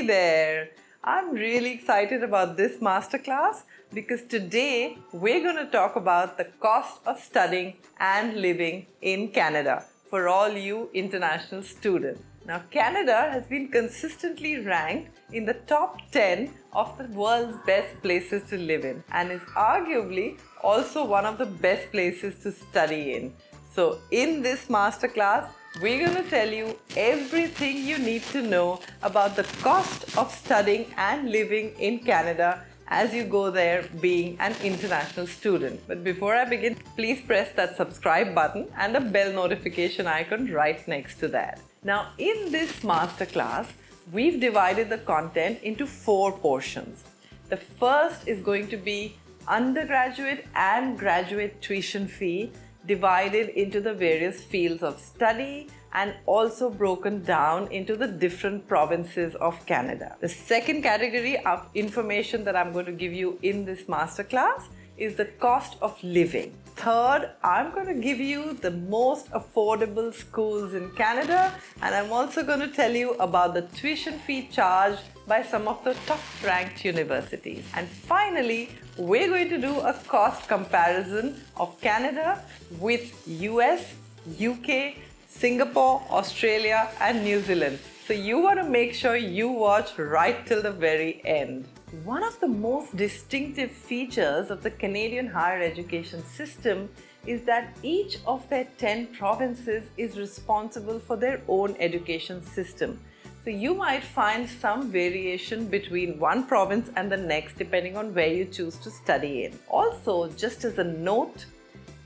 Hey there! I'm really excited about this masterclass because today we're going to talk about the cost of studying and living in Canada for all you international students. Now, Canada has been consistently ranked in the top 10 of the world's best places to live in and is arguably also one of the best places to study in. So, in this masterclass, we're going to tell you everything you need to know about the cost of studying and living in Canada as you go there being an international student. But before I begin, please press that subscribe button and the bell notification icon right next to that. Now, in this masterclass, we've divided the content into 4 portions. The first is going to be undergraduate and graduate tuition fee, divided into the various fields of study and also broken down into the different provinces of Canada. The second category of information that I'm going to give you in this masterclass is the cost of living. Third, I'm going to give you the most affordable schools in Canada, and I'm also going to tell you about the tuition fee charged by some of the top-ranked universities. And finally, we're going to do a cost comparison of Canada with US, UK, Singapore, Australia, and New Zealand. So you want to make sure you watch right till the very end. One of the most distinctive features of the Canadian higher education system is that each of their 10 provinces is responsible for their own education system. So you might find some variation between one province and the next depending on where you choose to study in. Also, just as a note,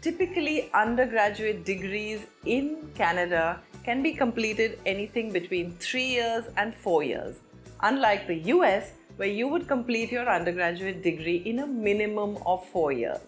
typically undergraduate degrees in Canada can be completed anything between 3 years and 4 years, unlike the US, where you would complete your undergraduate degree in a minimum of 4 years.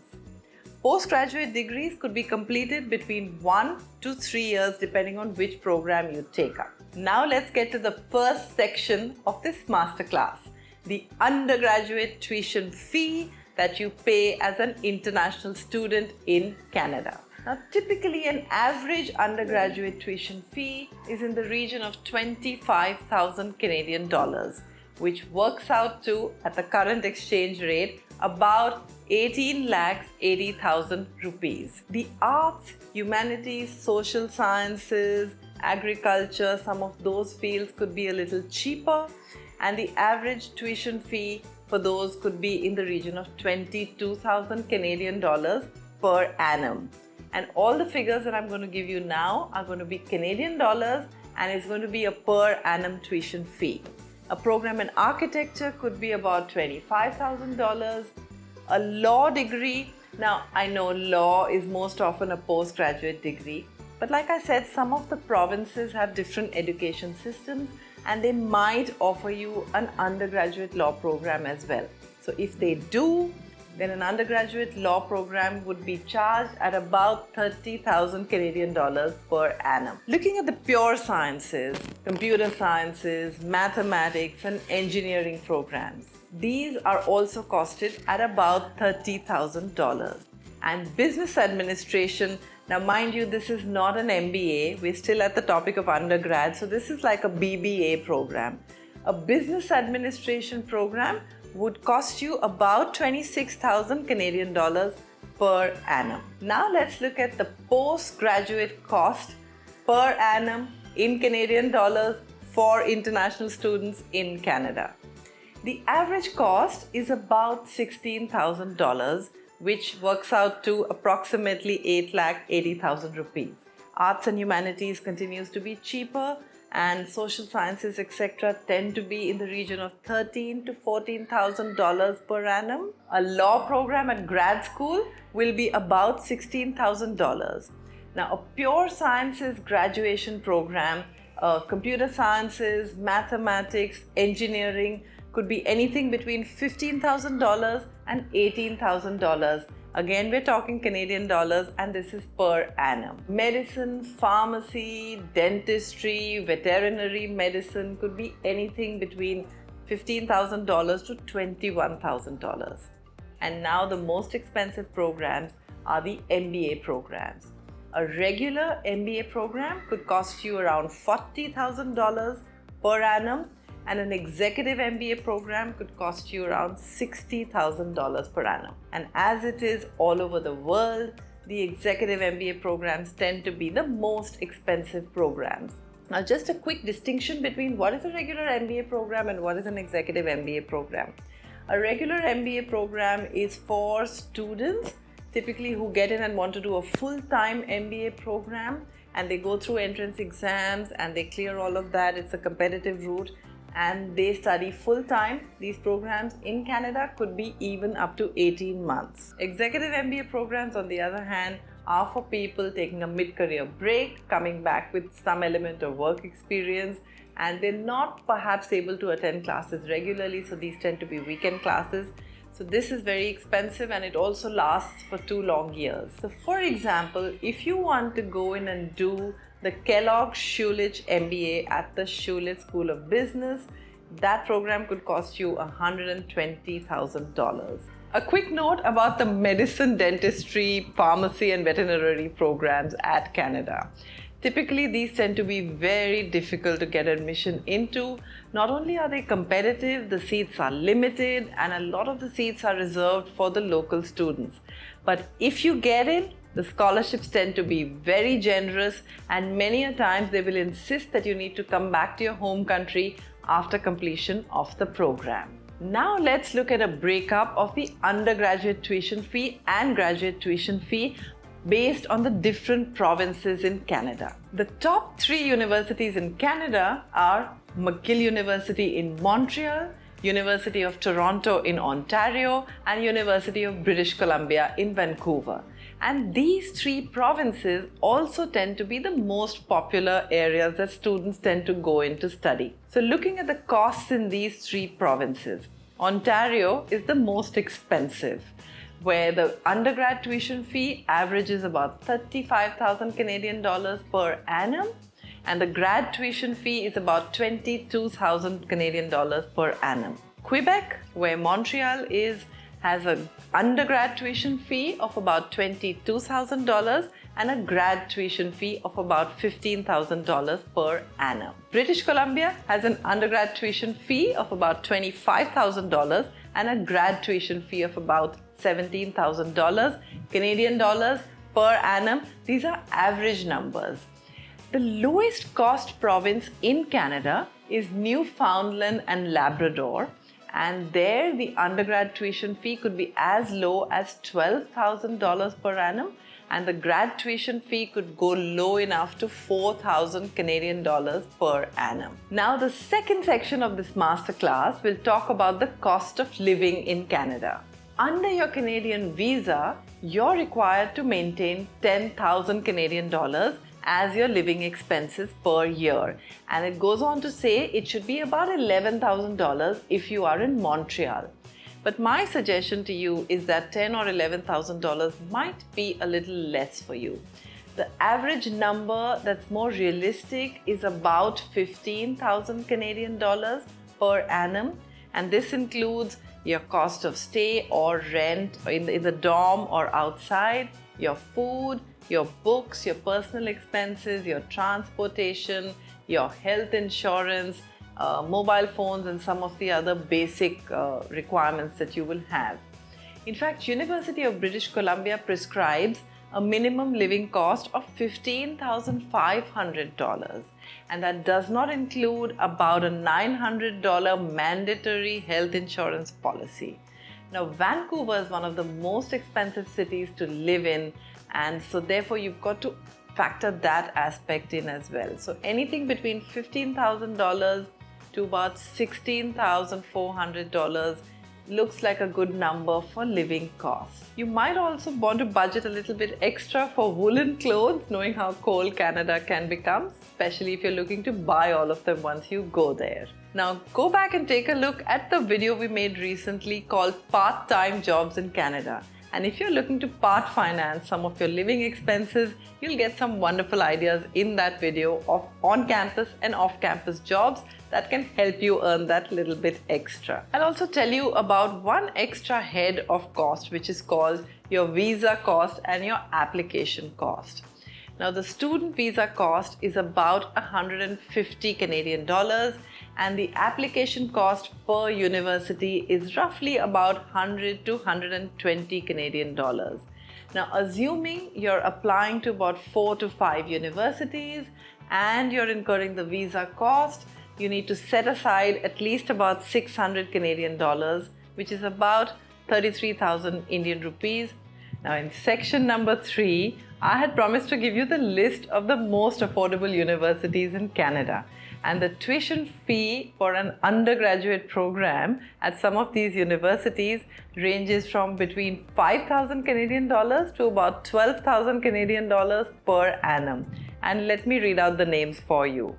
Postgraduate degrees could be completed between 1 to 3 years depending on which program you take up. Now let's get to the first section of this masterclass, the undergraduate tuition fee that you pay as an international student in Canada. Now, typically an average undergraduate tuition fee is in the region of 25,000 Canadian dollars, which works out to, at the current exchange rate, about 18,80,000 rupees. The arts, humanities, social sciences, agriculture, some of those fields could be a little cheaper, and the average tuition fee for those could be in the region of 22,000 Canadian dollars per annum. And all the figures that I'm going to give you now are going to be Canadian dollars, and it's going to be a per annum tuition fee. A program in architecture could be about $25,000. A law degree, now I know law is most often a postgraduate degree, but like I said, some of the provinces have different education systems and they might offer you an undergraduate law program as well. So if they do, then an undergraduate law program would be charged at about 30,000 Canadian dollars per annum. Looking at the pure sciences, computer sciences, mathematics and engineering programs, these are also costed at about $30,000. And business administration, now mind you, this is not an MBA, we're still at the topic of undergrad, so this is like a BBA program. A business administration program would cost you about 26,000 Canadian dollars per annum. Now let's look at the postgraduate cost per annum in Canadian dollars for international students in Canada. The average cost is about $16,000, which works out to approximately 8,80,000 rupees. Arts and humanities continues to be cheaper, and social sciences, etc., tend to be in the region of $13,000 to $14,000 per annum. A law program at grad school will be about $16,000. Now, a pure sciences graduation program, computer sciences, mathematics, engineering, could be anything between $15,000 and $18,000. Again, we're talking Canadian dollars, and this is per annum. Medicine, pharmacy, dentistry, veterinary medicine could be anything between $15,000 to $21,000. And now the most expensive programs are the MBA programs. A regular MBA program could cost you around $40,000 per annum, and an executive MBA program could cost you around $60,000 per annum. And as it is all over the world, the executive MBA programs tend to be the most expensive programs. Now, just a quick distinction between what is a regular MBA program and what is an executive MBA program. A regular MBA program is for students typically who get in and want to do a full-time MBA program, and they go through entrance exams and they clear all of that. It's a competitive route and they study full-time. These programs in Canada could be even up to 18 months. Executive MBA programs, on the other hand, are for people taking a mid-career break, coming back with some element of work experience, and they're not perhaps able to attend classes regularly, so these tend to be weekend classes. So this is very expensive and it also lasts for 2 long years. So for example, if you want to go in and do the Kellogg-Schulich MBA at the Schulich School of Business, that program could cost you $120,000. A quick note about the medicine, dentistry, pharmacy and veterinary programs at Canada. Typically, these tend to be very difficult to get admission into. Not only are they competitive, the seats are limited and a lot of the seats are reserved for the local students. But if you get in, the scholarships tend to be very generous, and many a times they will insist that you need to come back to your home country after completion of the program. Now let's look at a breakup of the undergraduate tuition fee and graduate tuition fee based on the different provinces in Canada. The top 3 universities in Canada are McGill University in Montreal, University of Toronto in Ontario, and University of British Columbia in Vancouver. And these 3 provinces also tend to be the most popular areas that students tend to go in to study. So looking at the costs in these 3 provinces, Ontario is the most expensive, where the undergrad tuition fee averages about 35,000 Canadian dollars per annum, and the grad tuition fee is about 22,000 Canadian dollars per annum. Quebec, where Montreal is, has an undergrad tuition fee of about $22,000 and a grad tuition fee of about $15,000 per annum. British Columbia has an undergrad tuition fee of about $25,000 and a grad tuition fee of about $17,000 Canadian dollars per annum. These are average numbers. The lowest cost province in Canada is Newfoundland and Labrador, and there the undergrad tuition fee could be as low as $12,000 per annum, and the grad tuition fee could go low enough to 4,000 Canadian dollars per annum. Now the second section of this masterclass will talk about the cost of living in Canada. Under your Canadian visa, you're required to maintain 10,000 Canadian dollars as your living expenses per year. And it goes on to say it should be about $11,000 if you are in Montreal. But my suggestion to you is that $10,000 or $11,000 might be a little less for you. The average number that's more realistic is about 15,000 Canadian dollars per annum, and this includes your cost of stay or rent in the dorm or outside, your food, your books, your personal expenses, your transportation, your health insurance, mobile phones, and some of the other basic requirements that you will have. In fact, University of British Columbia prescribes a minimum living cost of $15,500, and that does not include about a $900 mandatory health insurance policy. Now, Vancouver is one of the most expensive cities to live in, and so therefore you've got to factor that aspect in as well. So anything between $15,000 to about $16,400 looks like a good number for living costs. You might also want to budget a little bit extra for woolen clothes, knowing how cold Canada can become, especially if you're looking to buy all of them once you go there. Now go back and take a look at the video we made recently called Part-Time Jobs in Canada. And if you're looking to part finance some of your living expenses, you'll get some wonderful ideas in that video of on-campus and off-campus jobs that can help you earn that little bit extra. I'll also tell you about one extra head of cost, which is called your visa cost and your application cost. Now, the student visa cost is about 150 Canadian dollars, and the application cost per university is roughly about 100 to 120 Canadian dollars. Now, assuming you're applying to about 4 to 5 universities and you're incurring the visa cost, you need to set aside at least about 600 Canadian dollars, which is about 33,000 Indian rupees. Now, in section number 3, I had promised to give you the list of the most affordable universities in Canada. And the tuition fee for an undergraduate program at some of these universities ranges from between 5,000 Canadian dollars to about 12,000 Canadian dollars per annum. And let me read out the names for you.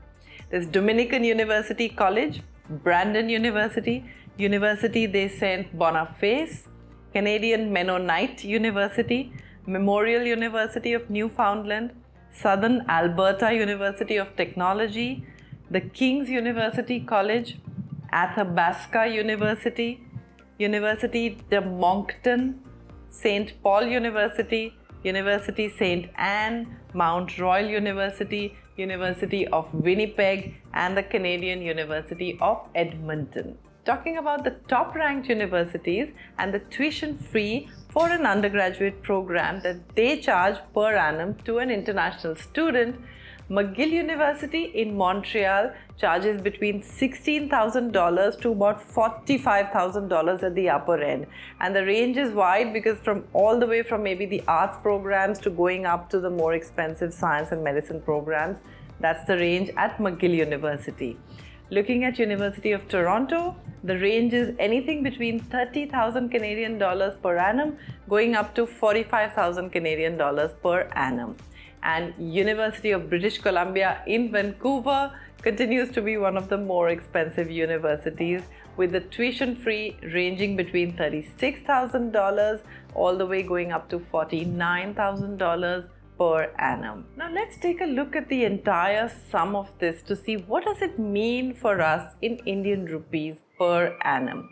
There's Dominican University College, Brandon University, Université de Saint Boniface, Canadian Mennonite University, Memorial University of Newfoundland, Southern Alberta University of Technology, the King's University College, Athabasca University, Université de Moncton, St. Paul University, University St. Anne, Mount Royal University, University of Winnipeg, and the Canadian University of Edmonton. Talking about the top ranked universities and the tuition fee for an undergraduate program that they charge per annum to an international student, McGill University in Montreal charges between $16,000 to about $45,000 at the upper end. And the range is wide because from all the way from maybe the arts programs to going up to the more expensive science and medicine programs, that's the range at McGill University. Looking at University of Toronto, the range is anything between 30,000 Canadian dollars per annum going up to 45,000 Canadian dollars per annum. And University of British Columbia in Vancouver continues to be one of the more expensive universities, with the tuition fee ranging between $36,000 all the way going up to $49,000 per annum. Now let's take a look at the entire sum of this to see what does it mean for us in Indian rupees per annum.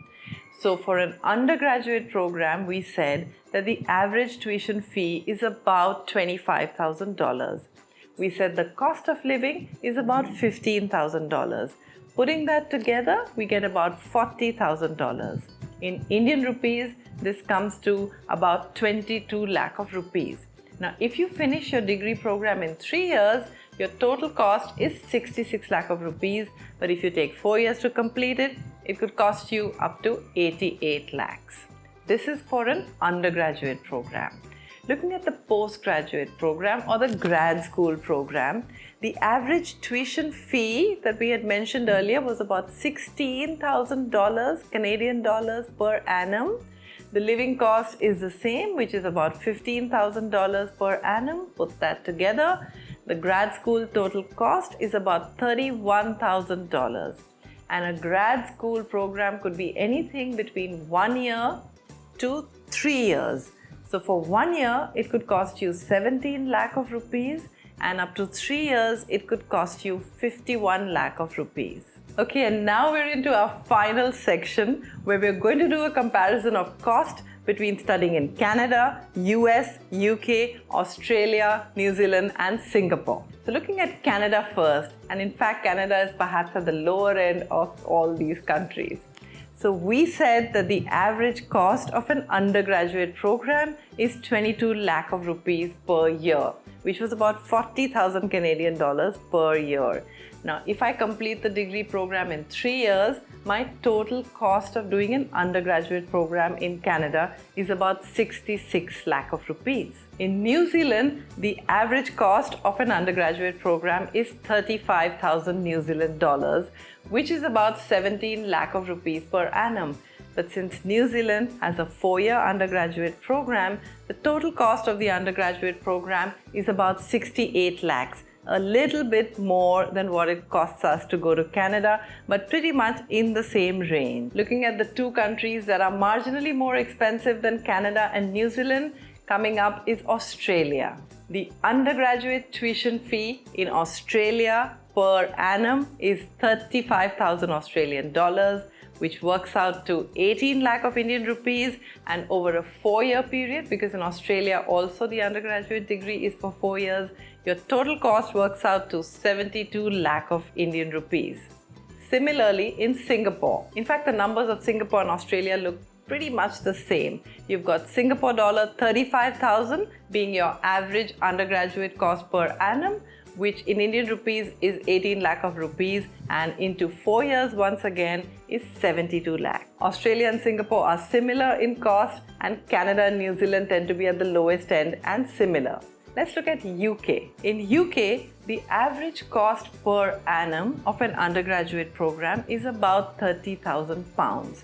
So for an undergraduate program, we said that the average tuition fee is about $25,000. We said the cost of living is about $15,000. Putting that together, we get about $40,000. In Indian rupees, this comes to about 22 lakh of rupees. Now, if you finish your degree program in 3 years, your total cost is 66 lakh of rupees. But if you take 4 years to complete it, it could cost you up to 88 lakhs. This is for an undergraduate program. Looking at the postgraduate program or the grad school program, the average tuition fee that we had mentioned earlier was about $16,000 Canadian dollars per annum. The living cost is the same, which is about $15,000 per annum. Put that together, the grad school total cost is about $31,000. And a grad school program could be anything between 1 year to 3 years. So for 1 year, it could cost you 17 lakh of rupees, and up to 3 years, it could cost you 51 lakh of rupees. Okay, and now we're into our final section where we're going to do a comparison of cost between studying in Canada, US, UK, Australia, New Zealand, and Singapore. So looking at Canada first, and in fact, Canada is perhaps at the lower end of all these countries. So we said that the average cost of an undergraduate program is 22 lakh of rupees per year, which was about 40,000 Canadian dollars per year. Now, if I complete the degree program in 3 years, my total cost of doing an undergraduate program in Canada is about 66 lakh of rupees. In New Zealand, the average cost of an undergraduate program is 35,000 New Zealand dollars, which is about 17 lakh of rupees per annum. But since New Zealand has a 4-year undergraduate program, the total cost of the undergraduate program is about 68 lakhs. A little bit more than what it costs us to go to Canada, but pretty much in the same range. Looking at the two countries that are marginally more expensive than Canada and New Zealand, coming up is Australia. The undergraduate tuition fee in Australia per annum is 35,000 Australian dollars, which works out to 18 lakh of Indian rupees, and over a 4-year period, because in Australia also the undergraduate degree is for 4 years, your total cost works out to 72 lakh of Indian rupees. Similarly, in Singapore, in fact, the numbers of Singapore and Australia look pretty much the same. You've got Singapore dollar 35,000 being your average undergraduate cost per annum, which in Indian rupees is 18 lakh of rupees, and into 4 years once again is 72 lakh. Australia and Singapore are similar in cost, and Canada and New Zealand tend to be at the lowest end and similar. Let's look at UK. In UK, the average cost per annum of an undergraduate program is about £30,000,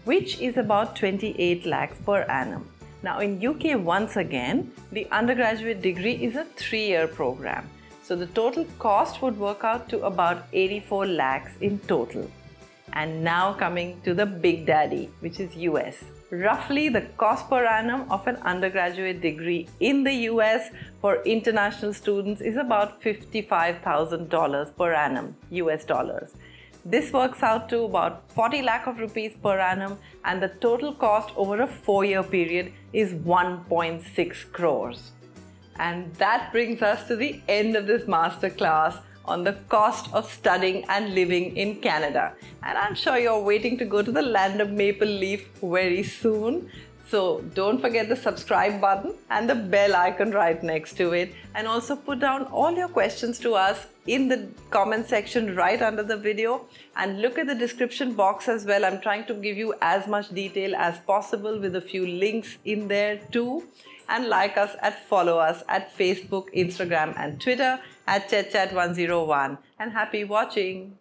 which is about 28 lakhs per annum. Now in UK, once again, the undergraduate degree is a 3-year program. So the total cost would work out to about 84 lakhs in total. And now coming to the big daddy, which is US. Roughly the cost per annum of an undergraduate degree in the US for international students is about $55,000 per annum, US dollars. This works out to about 40 lakh of rupees per annum, and the total cost over a 4-year period is 1.6 crores. And that brings us to the end of this masterclass on the cost of studying and living in Canada. And I'm sure you're waiting to go to the land of maple leaf very soon. So don't forget the subscribe button and the bell icon right next to it. And also put down all your questions to us in the comment section right under the video. And look at the description box as well. I'm trying to give you as much detail as possible with a few links in there too. And like us and follow us at Facebook, Instagram and Twitter at ChetChat101. And happy watching!